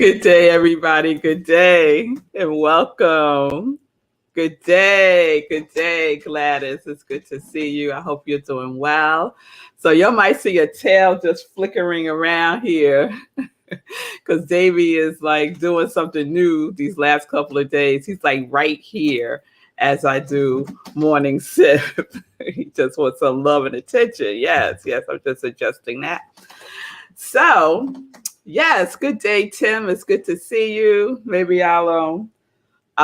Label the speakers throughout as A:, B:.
A: Good day, everybody. Good day and welcome. Good day. Good day, Gladys. It's good to see you. I hope you're doing well. So you might see a tail just flickering around here because Davey is like doing something new these last couple of days. He's like right here as I do morning sip. He just wants some love and attention. Yes, I'm just adjusting that. So, yes, good day, Tim. It's good to see you. Maybe I'll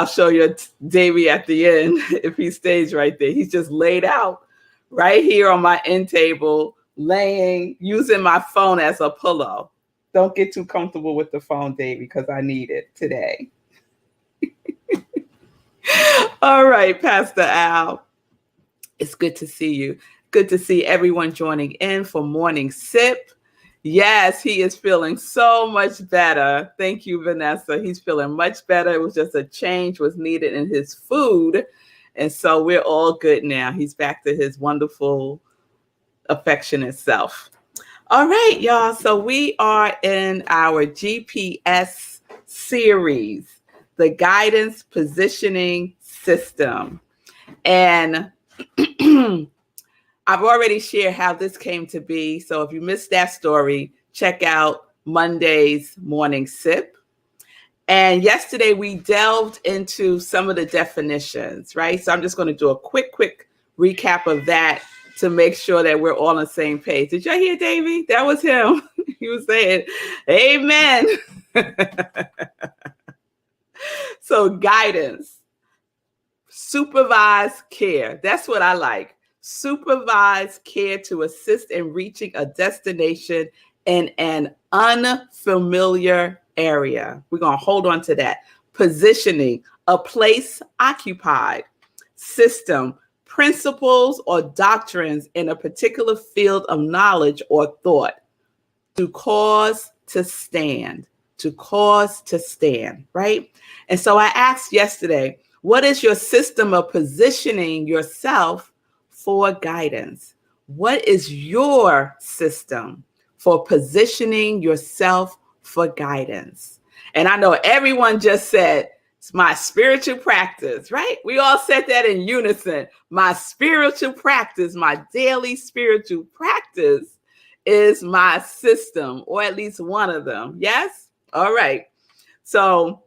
A: show you Davey at the end if he stays right there. He's just laid out right here on my end table, using my phone as a pillow. Don't get too comfortable with the phone, Davey, because I need it today. All right, Pastor Al. It's good to see you. Good to see everyone joining in for Morning Sip. Yes, he is feeling so much better. Thank you, Vanessa. He's feeling much better. It was just a change was needed in his food. And so we're all good now. He's back to his wonderful, affectionate self. All right, y'all. So we are in our GPS series, the Guidance Positioning System. And I've already shared how this came to be. So if you missed that story, check out Monday's Morning Sip. And yesterday we delved into some of the definitions, right? So I'm just going to do a quick recap of that to make sure that we're all on the same page. Did y'all hear Davey? That was him. He was saying, amen. So guidance, supervised care. That's what I like. Supervised care to assist in reaching a destination in an unfamiliar area. We're going to hold on to that. Positioning, a place occupied. System, principles or doctrines in a particular field of knowledge or thought. To cause to stand. To cause to stand, right? And so I asked yesterday, what is your system of positioning yourself for guidance? What is your system for positioning yourself for guidance? And I know everyone just said, it's my spiritual practice, right? We all said that in unison. My spiritual practice, my daily spiritual practice is my system, or at least one of them. Yes? All right. So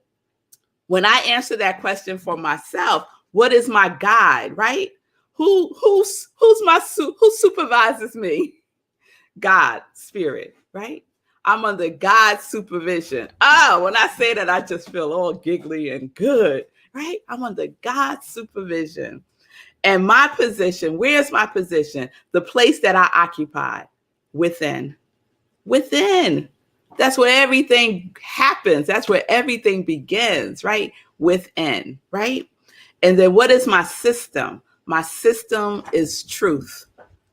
A: when I answer that question for myself, what is my guide, right? Who supervises me? God, spirit, right? I'm under God's supervision. Oh, when I say that, I just feel all giggly and good, right? I'm under God's supervision. And my position, where's my position? The place that I occupy, within. Within. That's where everything happens. That's where everything begins, right? Within, right? And then what is my system? My system is truth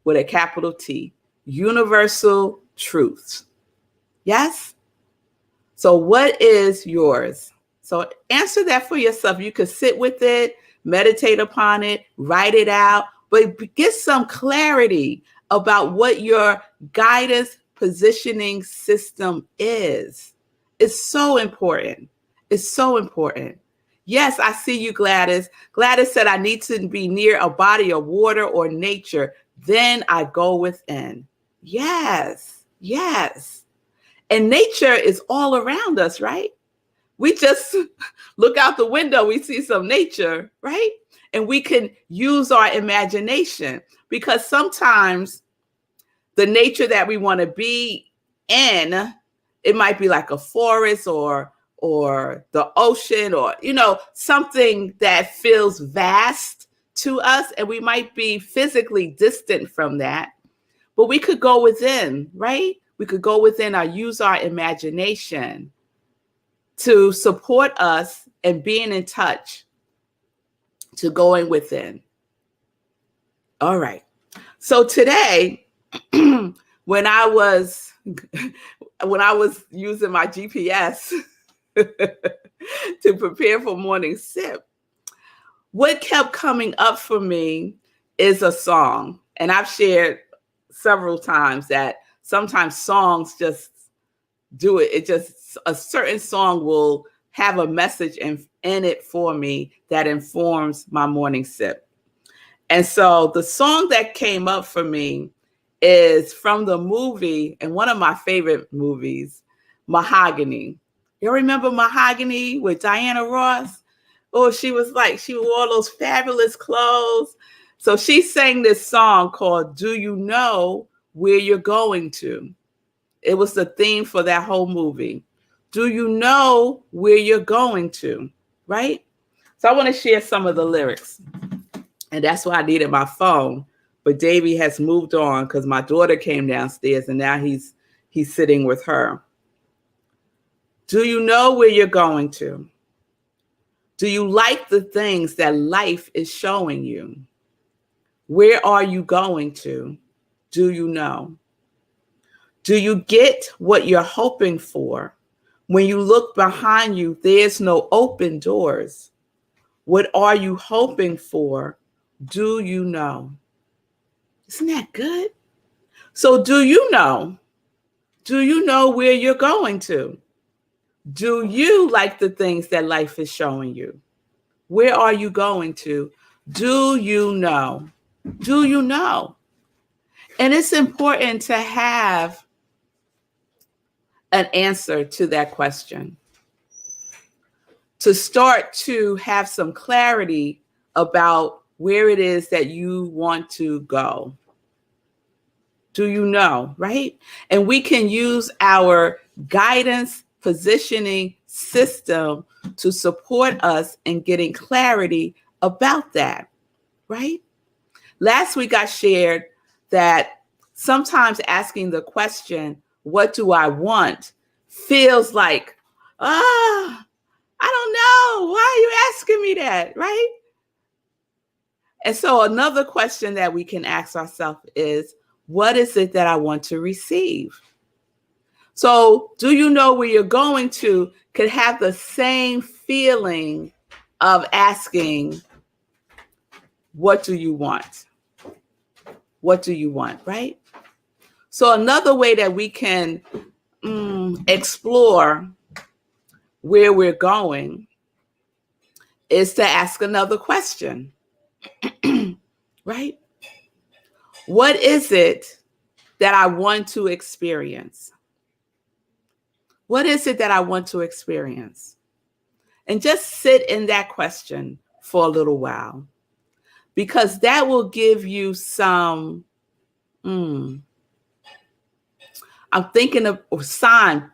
A: with a capital T, universal truths. Yes? So what is yours? So answer that for yourself. You could sit with it, meditate upon it, write it out, but get some clarity about what your guidance positioning system is. It's so important. It's so important. Yes, I see you, Gladys. Gladys said, I need to be near a body of water or nature. Then I go within. Yes, yes. And nature is all around us, right? We just look out the window, we see some nature, right? And we can use our imagination, because sometimes the nature that we want to be in, it might be like a forest or the ocean, or, something that feels vast to us. And we might be physically distant from that, but we could go within, right? We could go within or use our imagination to support us and being in touch, to going within. All right. So today, when I was using my GPS to prepare for morning sip, what kept coming up for me is a song. And I've shared several times that sometimes songs just do it. It just, a certain song will have a message in it for me that informs my morning sip. And so the song that came up for me is from the movie, and one of my favorite movies, Mahogany. You remember Mahogany with Diana Ross? Oh, she wore those fabulous clothes. So she sang this song called Do You Know Where You're Going To? It was the theme for that whole movie. Do you know where you're going to? Right? So I want to share some of the lyrics. And that's why I needed my phone. But Davey has moved on because my daughter came downstairs and now he's sitting with her. Do you know where you're going to? Do you like the things that life is showing you? Where are you going to? Do you know? Do you get what you're hoping for? When you look behind you, there's no open doors. What are you hoping for? Do you know? Isn't that good? So do you know? Do you know where you're going to? Do you like the things that life is showing you? Where are you going to? Do you know? Do you know? And it's important to have an answer to that question, to start to have some clarity about where it is that you want to go. Do you know, right? And we can use our guidance positioning system to support us in getting clarity about that, right? Last week I shared that sometimes asking the question, what do I want, feels like, I don't know. Why are you asking me that, right? And so another question that we can ask ourselves is, what is it that I want to receive? So do you know where you're going to could have the same feeling of asking, what do you want? What do you want, right? So another way that we can explore where we're going is to ask another question, right? What is it that I want to experience? What is it that I want to experience? And just sit in that question for a little while, because that will give you some, I'm thinking of a sign.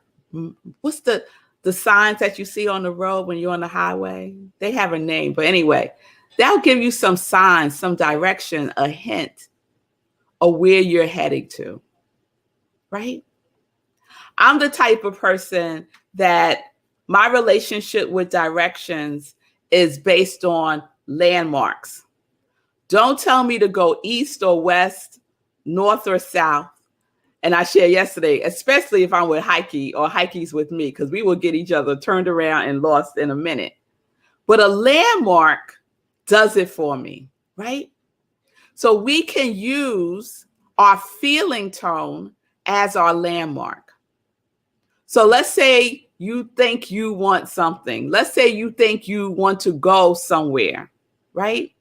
A: What's the signs that you see on the road when you're on the highway? They have a name, but anyway, that'll give you some signs, some direction, a hint of where you're heading to, right? I'm the type of person that my relationship with directions is based on landmarks. Don't tell me to go east or west, north or south. And I shared yesterday, especially if I'm with Heike or Heike's with me, because we will get each other turned around and lost in a minute. But a landmark does it for me, right? So we can use our feeling tone as our landmark. So let's say you think you want something. Let's say you think you want to go somewhere, right?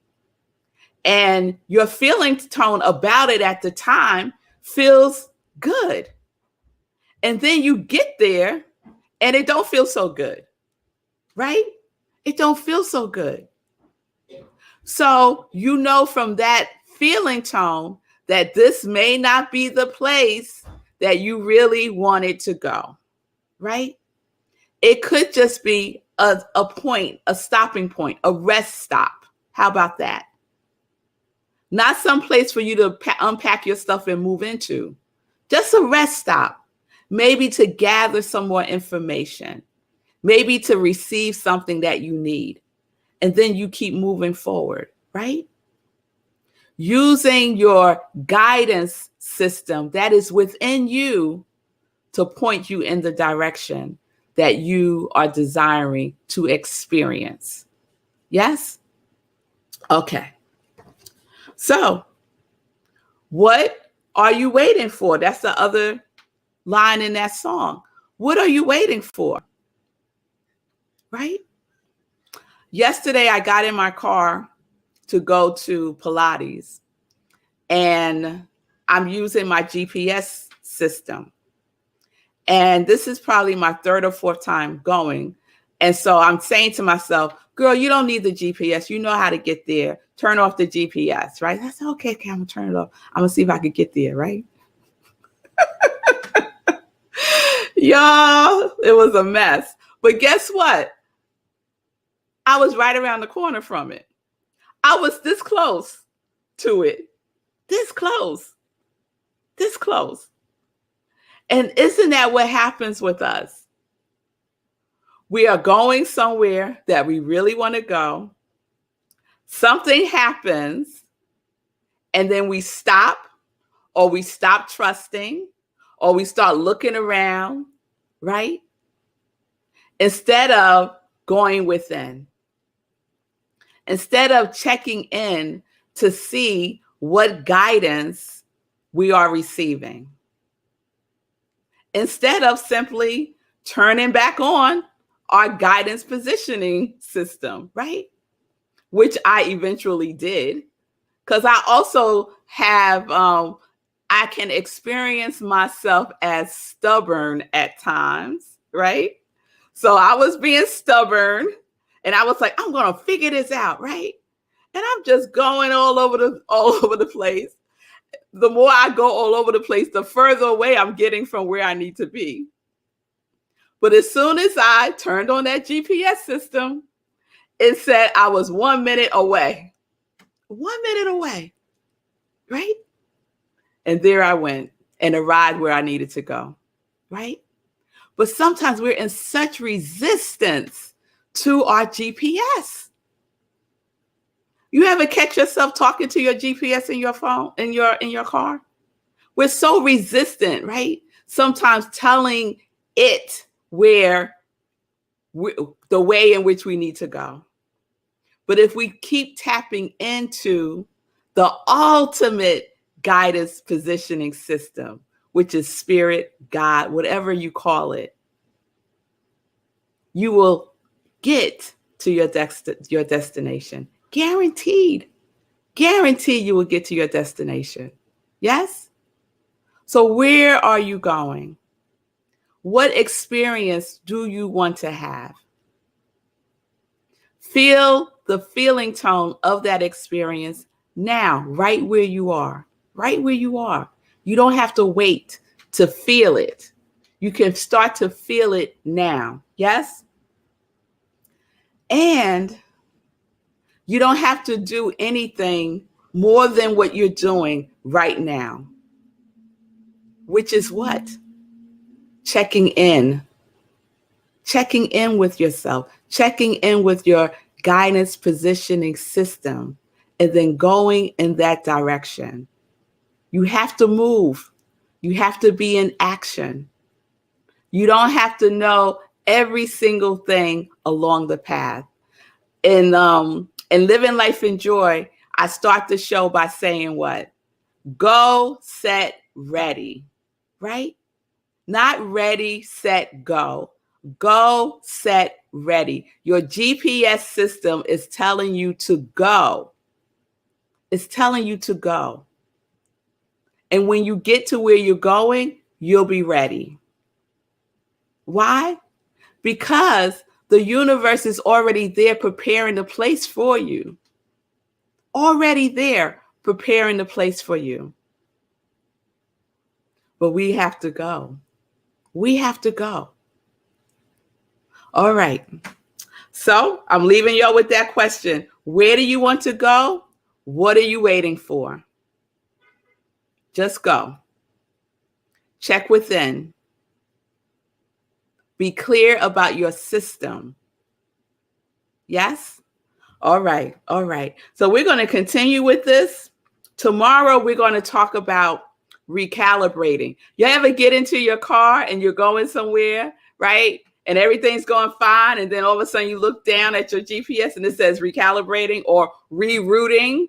A: And your feeling tone about it at the time feels good. And then you get there and it don't feel so good, right? It don't feel so good. So you know from that feeling tone that this may not be the place that you really wanted to go, right? It could just be a point, a stopping point, a rest stop. How about that? Not some place for you to unpack your stuff and move into. Just a rest stop. Maybe to gather some more information. Maybe to receive something that you need. And then you keep moving forward, right? Using your guidance system that is within you to point you in the direction that you are desiring to experience. Yes? Okay. So, what are you waiting for? That's the other line in that song. What are you waiting for? Right? Yesterday, I got in my car to go to Pilates, and I'm using my GPS system. And this is probably my third or fourth time going. And so I'm saying to myself, girl, you don't need the GPS. You know how to get there. Turn off the GPS, right? I said, okay, I'm going to turn it off. I'm going to see if I can get there, right? Y'all, it was a mess. But guess what? I was right around the corner from it. I was this close to it. This close. This close. And isn't that what happens with us? We are going somewhere that we really want to go. Something happens, and then we stop, or we stop trusting, or we start looking around, right? Instead of going within. Instead of checking in to see what guidance we are receiving. Instead of simply turning back on our guidance positioning system, right? Which I eventually did, because I also have, I can experience myself as stubborn at times, right? So I was being stubborn, and I was like, I'm going to figure this out, right? And I'm just going all over the place. The more I go all over the place, the further away I'm getting from where I need to be. But as soon as I turned on that GPS system, it said I was 1 minute away. 1 minute away, right? And there I went and arrived where I needed to go, right? But sometimes we're in such resistance to our GPS. You ever catch yourself talking to your GPS in your phone, in your car? We're so resistant, right? Sometimes telling it the way in which we need to go. But if we keep tapping into the ultimate guidance positioning system, which is spirit, God, whatever you call it, you will get to your destination. Guaranteed. Guaranteed you will get to your destination. Yes? So where are you going? What experience do you want to have? Feel the feeling tone of that experience now, right where you are. Right where you are. You don't have to wait to feel it. You can start to feel it now. Yes? And you don't have to do anything more than what you're doing right now. Which is what? Checking in. Checking in with yourself. Checking in with your guidance positioning system. And then going in that direction. You have to move. You have to be in action. You don't have to know every single thing along the path. In Living Life in Joy, I start the show by saying what? Go, set, ready, right? Not ready, set, go. Go, set, ready. Your GPS system is telling you to go. It's telling you to go. And when you get to where you're going, you'll be ready. Why? Because the universe is already there preparing the place for you. Already there preparing the place for you. But we have to go. We have to go. All right. So I'm leaving y'all with that question. Where do you want to go? What are you waiting for? Just go. Check within. Be clear about your system. Yes? All right. All right. So we're going to continue with this. Tomorrow, we're going to talk about recalibrating. You ever get into your car and you're going somewhere, right? And everything's going fine. And then all of a sudden you look down at your GPS and it says recalibrating or rerouting,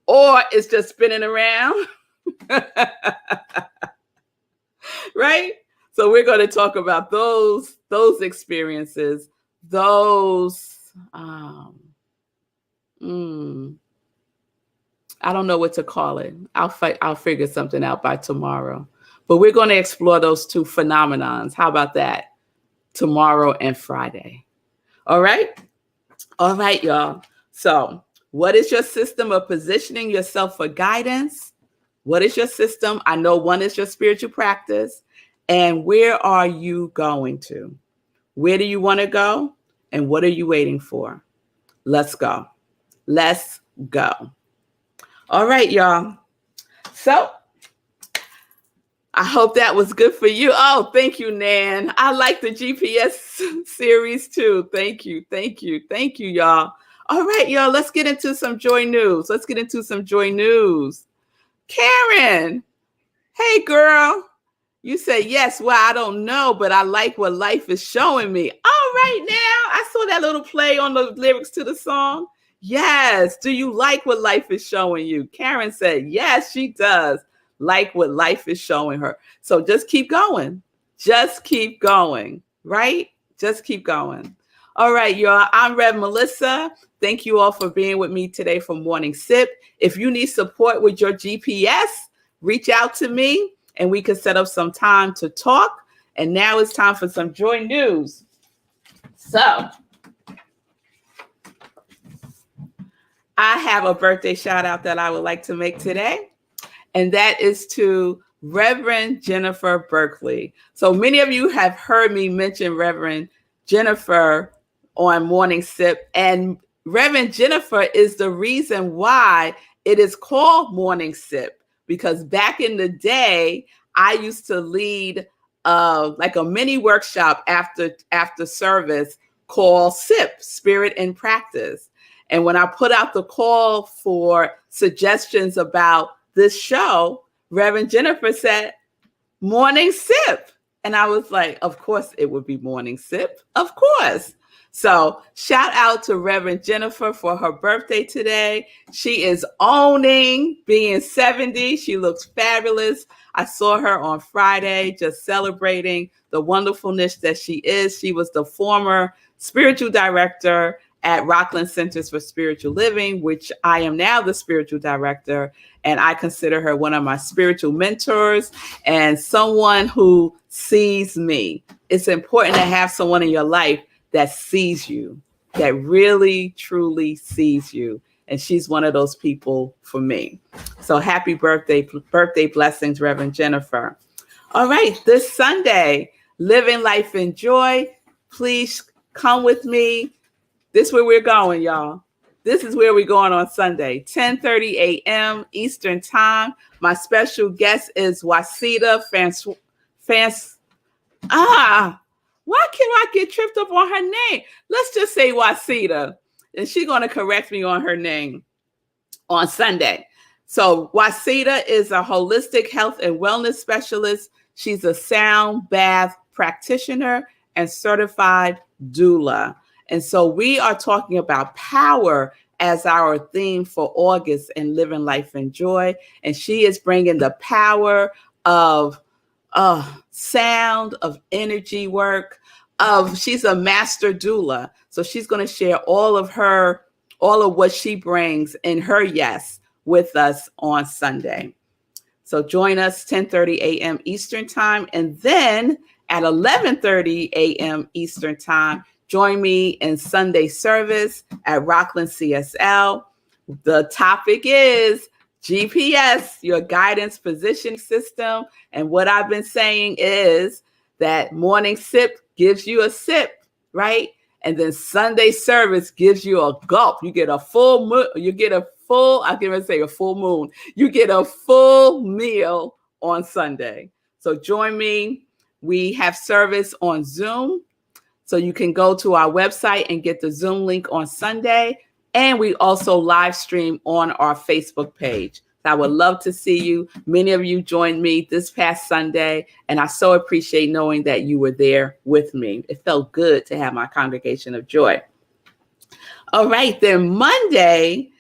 A: or it's just spinning around. Right? So we're going to talk about those experiences, those, I don't know what to call it. I'll figure something out by tomorrow. But we're going to explore those two phenomenons. How about that? Tomorrow and Friday. All right? All right, y'all. So what is your system of positioning yourself for guidance? What is your system? I know one is your spiritual practice. And where are you going to? Where do you want to go? And what are you waiting for? Let's go. Let's go. All right, y'all. So I hope that was good for you. Oh, thank you, Nan. I like the GPS series too. Thank you. Thank you. Thank you, y'all. All right, y'all. Let's get into some joy news. Karen. Hey, girl. You say, yes, well, I don't know, but I like what life is showing me. All right, now. I saw that little play on the lyrics to the song. Yes. Do you like what life is showing you? Karen said, yes, she does like what life is showing her. So just keep going. Just keep going, right? Just keep going. All right, y'all. I'm Rev Melissa. Thank you all for being with me today for Morning Sip. If you need support with your GPS, reach out to me and we can set up some time to talk. And now it's time for some joy news. So I have a birthday shout out that I would like to make today. And that is to Reverend Jennifer Berkeley. So many of you have heard me mention Reverend Jennifer on Morning Sip. And Reverend Jennifer is the reason why it is called Morning Sip. Because back in the day, I used to lead like a mini workshop after service called SIP, Spirit in Practice. And when I put out the call for suggestions about this show, Reverend Jennifer said, Morning Sip. And I was like, of course it would be Morning Sip. Of course. So shout out to Reverend Jennifer for her birthday today. She is owning being 70. She looks fabulous. I saw her on Friday just celebrating the wonderfulness that she is. She was the former spiritual director at Rockland Centers for Spiritual Living, which I am now the spiritual director. And I consider her one of my spiritual mentors and someone who sees me. It's important to have someone in your life that sees you, that really, truly sees you. And she's one of those people for me. So happy birthday blessings, Reverend Jennifer. All right, this Sunday, living life in joy. Please come with me. This is where we're going, y'all. This is where we're going on Sunday, 10:30 a.m. Eastern Time. My special guest is Wasita why can't I get tripped up on her name? Let's just say Wasita, and she's going to correct me on her name on Sunday. So Wasita is a holistic health and wellness specialist. She's a sound bath practitioner and certified doula. And so we are talking about power as our theme for August and living life in joy. And she is bringing the power of sound, of energy work, she's a master doula. So she's going to share all of what she brings in her yes with us on Sunday. So join us 10:30 a.m. Eastern Time. And then at 11:30 a.m. Eastern Time, join me in Sunday service at Rockland CSL. The topic is GPS, your guidance positioning system. And what I've been saying is that Morning Sip gives you a sip, right? And then Sunday service gives you a gulp. You get a full moon. You get a full meal on Sunday. So join me. We have service on Zoom. So you can go to our website and get the Zoom link on Sunday. And we also live stream on our Facebook page. I would love to see you. Many of you joined me this past Sunday, and I so appreciate knowing that you were there with me. It felt good to have my congregation of joy. All right, then Monday,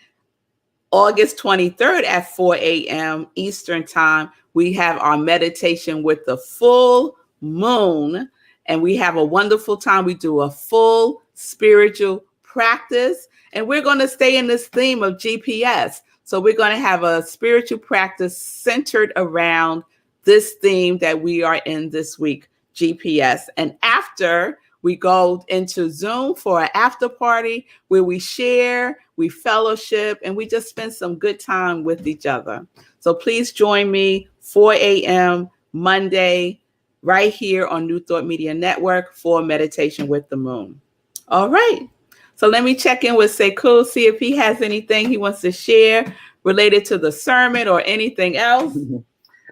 A: August 23rd at 4 a.m. Eastern Time, we have our meditation with the full moon, and we have a wonderful time. We do a full spiritual practice, and we're going to stay in this theme of GPS. So we're going to have a spiritual practice centered around this theme that we are in this week, GPS. And after, we go into Zoom for an after party where we share, we fellowship, and we just spend some good time with each other. So please join me 4 a.m. Monday right here on New Thought Media Network for Meditation with the Moon. All right. So let me check in with Sekou, see if he has anything he wants to share related to the sermon or anything else.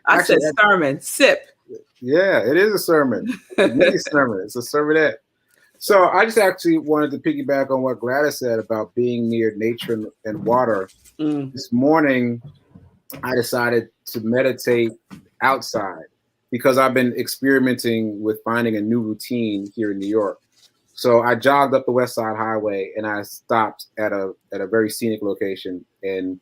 A: Actually, said sermon, sip.
B: Yeah, it is a sermon. A mini sermon. It's a sermonette. So I just actually wanted to piggyback on what Gladys said about being near nature and water. This morning, I decided to meditate outside because I've been experimenting with finding a new routine here in New York. So I jogged up the West Side Highway and I stopped at a very scenic location, and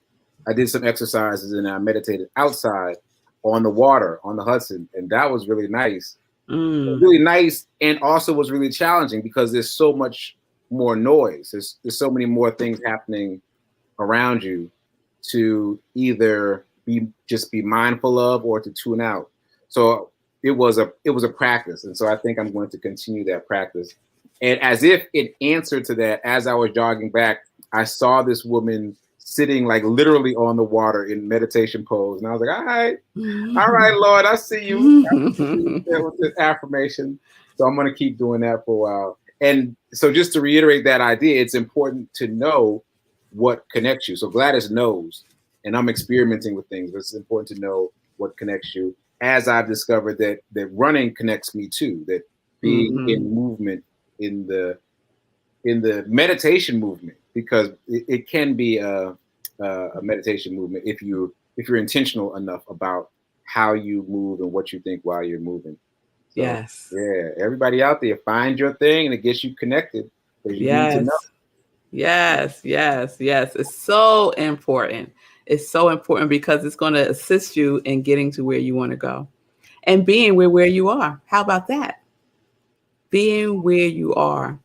B: I did some exercises and I meditated outside on the water, on the Hudson, and that was really nice. Really nice, and also was really challenging because there's so much more noise. There's so many more things happening around you to either be mindful of or to tune out. So it was a practice, and so I think I'm going to continue that practice. And as if in answer to that, as I was jogging back, I saw this woman sitting like literally on the water in meditation pose. And I was like, all right, Lord, I see you. With this affirmation. So I'm going to keep doing that for a while. And so just to reiterate that idea, it's important to know what connects you. So Gladys knows, and I'm experimenting with things, but it's important to know what connects you. As I've discovered that running connects me too, that being in movement, in the meditation movement, because it can be a meditation movement if you're intentional enough about how you move and what you think while you're moving. So,
A: yes.
B: Yeah. Everybody out there, find your thing and it gets you connected. You need to know.
A: Yes. It's so important. It's so important because it's going to assist you in getting to where you want to go and being where you are. How about that? Being where you are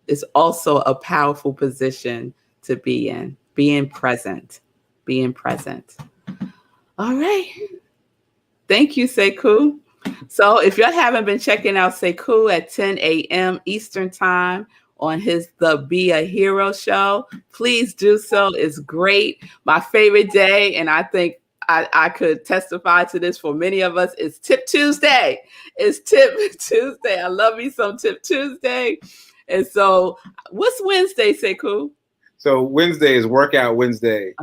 A: is also a powerful position to be in. Being present. All right. Thank you, Sekou. So if you haven't been checking out Sekou at 10 a.m. Eastern Time on the Be a Hero show, please do so. It's great. My favorite day, and I think I could testify to this for many of us, is Tip Tuesday. It's Tip Tuesday. I love me some Tip Tuesday. And so what's Wednesday, Sekou?
B: So Wednesday is Workout Wednesday.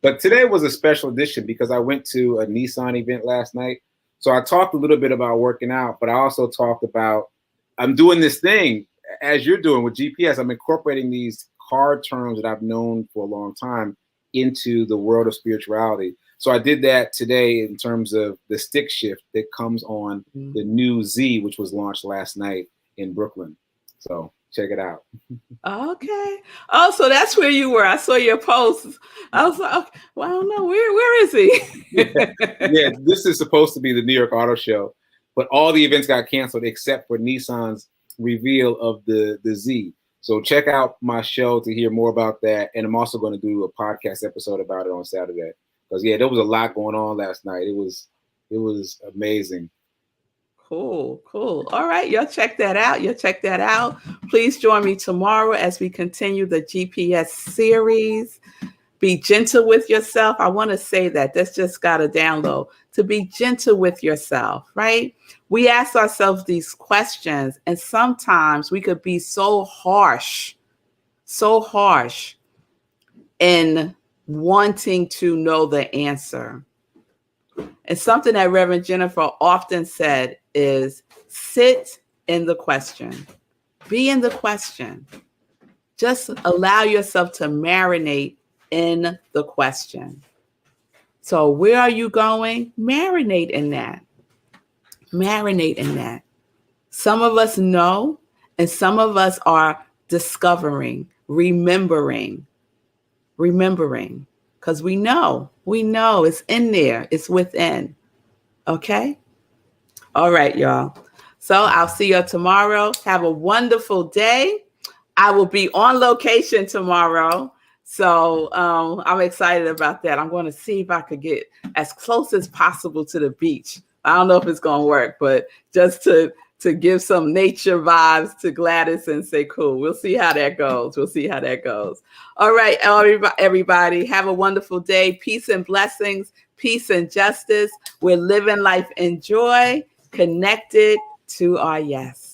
B: But today was a special edition because I went to a Nissan event last night. So I talked a little bit about working out, but I also talked about I'm doing this thing as you're doing with GPS. I'm incorporating these hard terms that I've known for a long time into the world of spirituality. So I did that today in terms of the stick shift that comes on the new Z, which was launched last night in Brooklyn. So check it out.
A: Okay. Oh, so that's where you were. I saw your posts. I was like, okay, well, I don't know. Where is he?
B: Yeah, this is supposed to be the New York Auto Show, but all the events got canceled except for Nissan's reveal of the Z. So check out my show to hear more about that. And I'm also going to do a podcast episode about it on Saturday. Because there was a lot going on last night. It was amazing.
A: Cool. All right, y'all check that out. Please join me tomorrow as we continue the GPS series. Be gentle with yourself. I want to say that's just got to download. To be gentle with yourself, right? We ask ourselves these questions, and sometimes we could be so harsh in wanting to know the answer. And something that Reverend Jennifer often said is sit in the question. Be in the question. Just allow yourself to marinate in the question. So where are you going? Marinate in that. Some of us know, and some of us are discovering, remembering. Because we know it's in there. It's within. Okay? All right, y'all. So I'll see you tomorrow. Have a wonderful day. I will be on location tomorrow. So I'm excited about that. I'm going to see if I could get as close as possible to the beach. I don't know if it's going to work, but just to give some nature vibes to Gladys and say, cool, we'll see how that goes. We'll see how that goes. All right, everybody, have a wonderful day. Peace and blessings, peace and justice. We're living life in joy, connected to our yes.